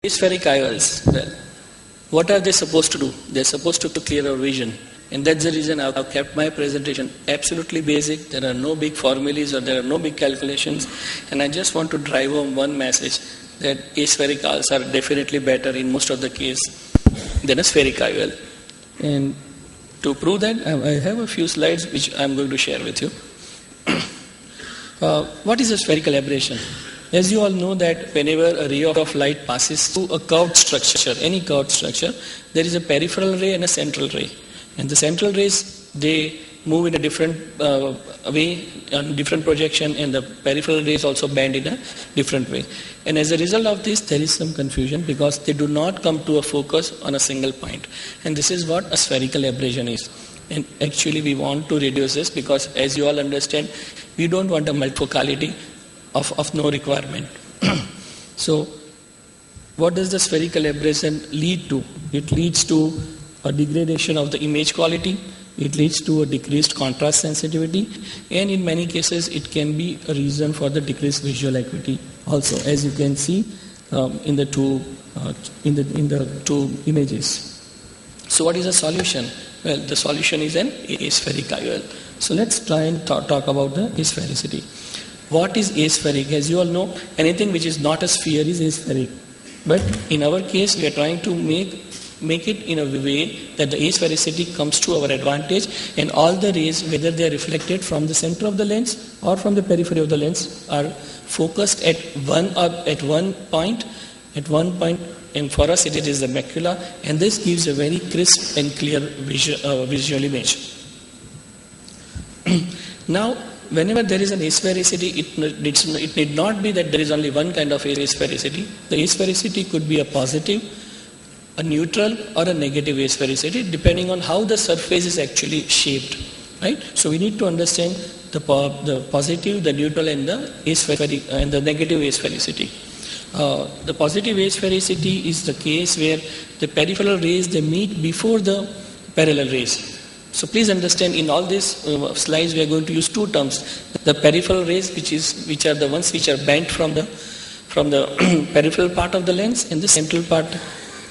Aspheric IOLs, well, what are they supposed to do? They're supposed to clear our vision. And that's the reason I've kept my presentation absolutely basic. There are no big formulas or there are no big calculations. And I just want to drive home one message that aspheric IOLs are definitely better in most of the case than a spheric IOL. And to prove that, I have a few slides which I'm going to share with you. What is a spherical aberration? As you all know that whenever a ray of light passes through a curved structure, any curved structure, there is a peripheral ray and a central ray. And the central rays, they move in a different way, on different projection, and the peripheral rays also bend in a different way. And as a result of this, there is some confusion because they do not come to a focus on a single point. And this is what a spherical aberration is. And actually we want to reduce this because, as you all understand, we don't want a multifocality of no requirement. So what does the spherical aberration lead to? It leads to a degradation of the image quality, it leads to a decreased contrast sensitivity, and in many cases it can be a reason for the decreased visual acuity also, as you can see in the two images. So what is the solution? Well, the solution is an aspheric IOL. So let's try and talk about the asphericity. What is aspheric? As you all know, anything which is not a sphere is aspheric. But in our case, we are trying to make it in a way that the asphericity comes to our advantage, and all the rays, whether they are reflected from the center of the lens or from the periphery of the lens, are focused at one point, and for us it is the macula, and this gives a very crisp and clear visual image. Now, whenever there is an asphericity, it need not be that there is only one kind of asphericity. The asphericity could be a positive, a neutral, or a negative asphericity, depending on how the surface is actually shaped. Right? So we need to understand the positive, the neutral, and the negative asphericity. The positive asphericity is the case where the peripheral rays, they meet before the parallel rays. So please understand, in all these slides we are going to use two terms: the peripheral rays, which are the ones which are bent from the peripheral part of the lens, and the central part,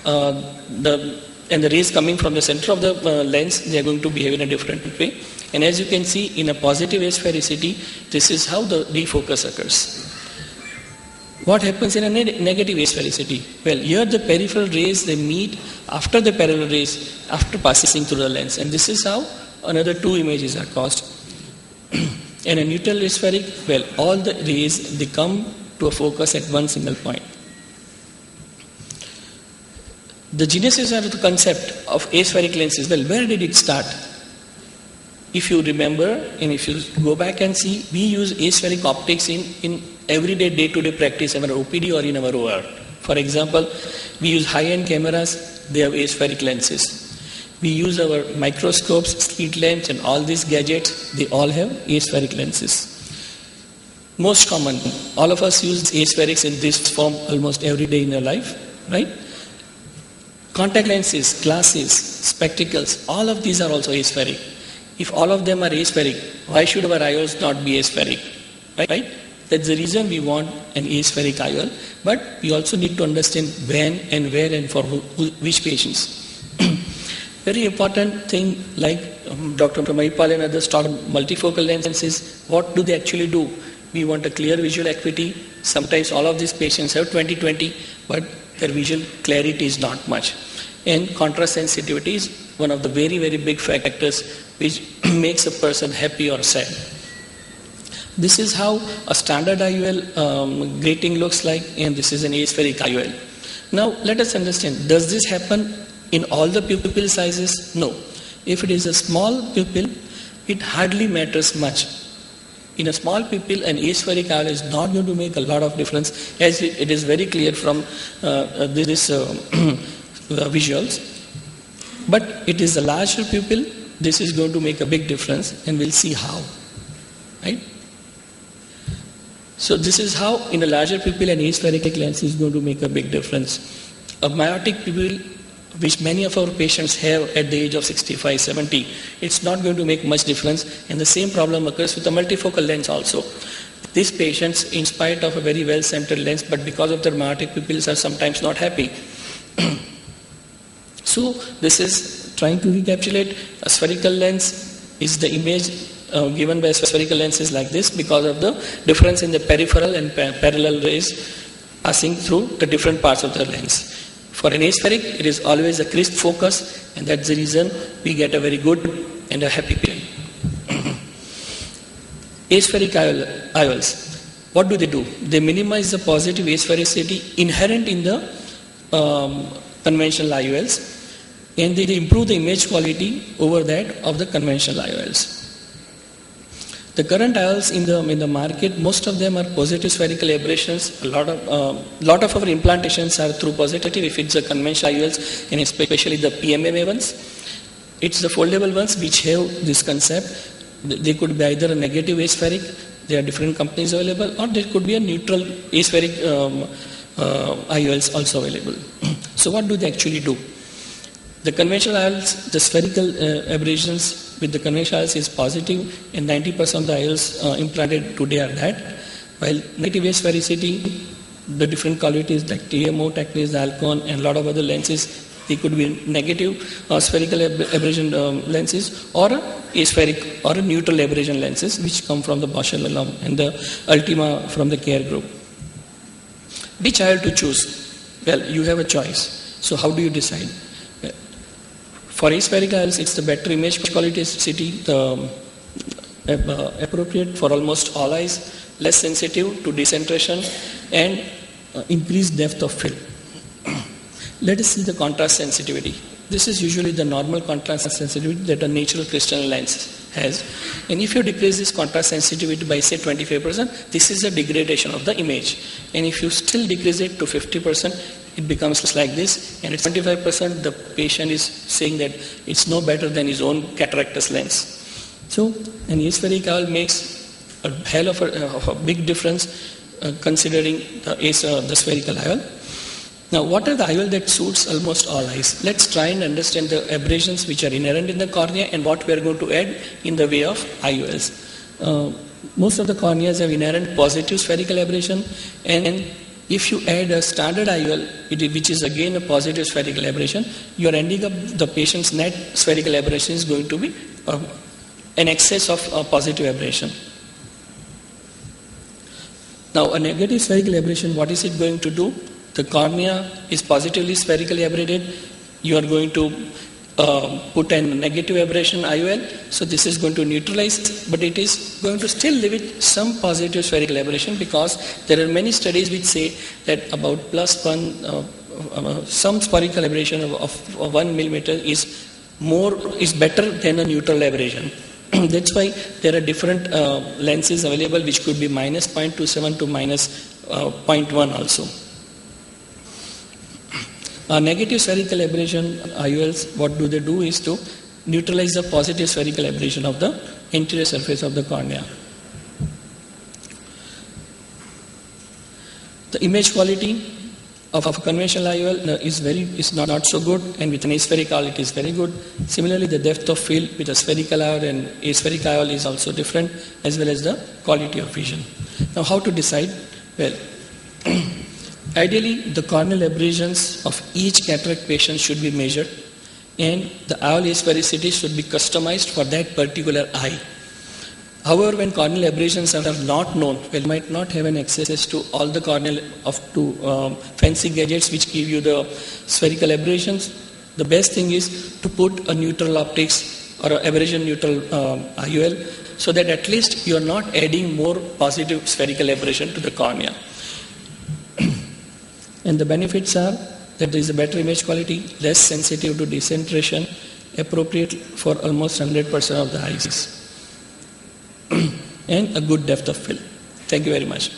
and the rays coming from the center of the lens, they are going to behave in a different way. And as you can see, in a positive asphericity, this is how the defocus occurs. What happens in a negative asphericity? Well, here the peripheral rays, they meet after the parallel rays, after passing through the lens, and this is how another two images are caused. And a neutral aspheric, well, all the rays, they come to a focus at one single point. The genesis of the concept of aspheric lenses, well, where did it start? If you remember, and if you go back and see, we use aspheric optics in everyday day-to-day practice in our OPD or in our OR. For example, we use high-end cameras, they have aspheric lenses. We use our microscopes, slit lamps, and all these gadgets, they all have aspheric lenses. Most common, all of us use aspherics in this form almost every day in our life, right? Contact lenses, glasses, spectacles, all of these are also aspheric. If all of them are aspheric, why should our IOLs not be aspheric? Right? That's the reason we want an aspheric IOL. But we also need to understand when and where and for which patients. Very important thing, like Dr. Mahipal and others talked multifocal lenses. What do they actually do? We want a clear visual acuity. Sometimes all of these patients have 20/20, but their visual clarity is not much. And contrast sensitivity is one of the very, very big factors which makes a person happy or sad. This is how a standard IOL grating looks like, and this is an aspheric IOL. Now let us understand, does this happen in all the pupil sizes? No. If it is a small pupil, it hardly matters much. In a small pupil, an aspheric IOL is not going to make a lot of difference, as it is very clear from this visuals. But it is a larger pupil, this is going to make a big difference, and we'll see how. Right? So this is how, in a larger pupil, an aspheric lens is going to make a big difference. A myotic pupil, which many of our patients have at the age of 65, 70, it's not going to make much difference, and the same problem occurs with a multifocal lens also. These patients, in spite of a very well-centered lens, but because of their myotic pupils, are sometimes not happy. So this is trying to recapitulate a spherical lens is the image given by a spherical lens is like this because of the difference in the peripheral and parallel rays passing through the different parts of the lens. For an aspheric, it is always a crisp focus, and that's the reason we get a very good and a happy patient. Aspheric IOLs, what do? They minimize the positive asphericity inherent in the conventional IOLs, and they improve the image quality over that of the conventional IOLs. The current IOLs in the market, most of them are positive spherical aberrations. A lot of our implantations are through positive. If it's the conventional IOLs, and especially the PMMA ones, it's the foldable ones which have this concept. They could be either a negative aspheric. There are different companies available, or there could be a neutral aspheric IOLs also available. So what do they actually do? The conventional IOLs, the spherical aberrations with the conventional IOLs is positive, and 90% of the IOLs implanted today are that. While negative asphericity, the different qualities like TMO, Tacnis, Alcon, and a lot of other lenses, they could be negative spherical aberration lenses, or aspheric or a neutral aberration lenses, which come from the Bausch & Lomb and the Ultima from the Care Group. Which IOL to choose? Well, you have a choice. So how do you decide? For aspheric IOLs, it's the better image quality, the appropriate for almost all eyes, less sensitive to decentration, and increased depth of field. Let us see the contrast sensitivity. This is usually the normal contrast sensitivity that a natural crystalline lens has. And if you decrease this contrast sensitivity by say 25%, this is a degradation of the image. And if you still decrease it to 50%, it becomes like this, and at 25%, the patient is saying that it's no better than his own cataractous lens. So, an aspheric IOL makes a hell of a big difference considering the spherical IOL. Now, what are the IOL that suits almost all eyes? Let's try and understand the aberrations which are inherent in the cornea and what we are going to add in the way of IOLs. Most of the corneas have inherent positive spherical aberration, and if you add a standard IOL, which is again a positive spherical aberration, you are ending up the patient's net spherical aberration is going to be an excess of positive aberration. Now, a negative spherical aberration, what is it going to do? The cornea is positively spherically aberrated. You are going to put a negative aberration IOL, so this is going to neutralize, but it is going to still leave it some positive spherical aberration, because there are many studies which say that about +1, some spherical aberration of 1 millimeter is better than a neutral aberration. That's why there are different lenses available which could be -0.27 to -0.1 also. Negative spherical aberration IOLs, what do they do is to neutralize the positive spherical aberration of the anterior surface of the cornea. The image quality of a conventional IOL is not so good, and with an aspheric IOL it is very good. Similarly, the depth of field with a spherical IOL and aspheric IOL is also different, as well as the quality of vision. Now, how to decide? Well, ideally, the corneal aberrations of each cataract patient should be measured, and the IOL asphericity should be customized for that particular eye. However, when corneal aberrations are not known, well, you might not have an access to all the corneal fancy gadgets which give you the spherical aberrations. The best thing is to put a neutral optics or an aberration neutral IOL, so that at least you are not adding more positive spherical aberration to the cornea. And the benefits are that there is a better image quality, less sensitive to decentration, appropriate for almost 100% of the eyes, and a good depth of field. Thank you very much.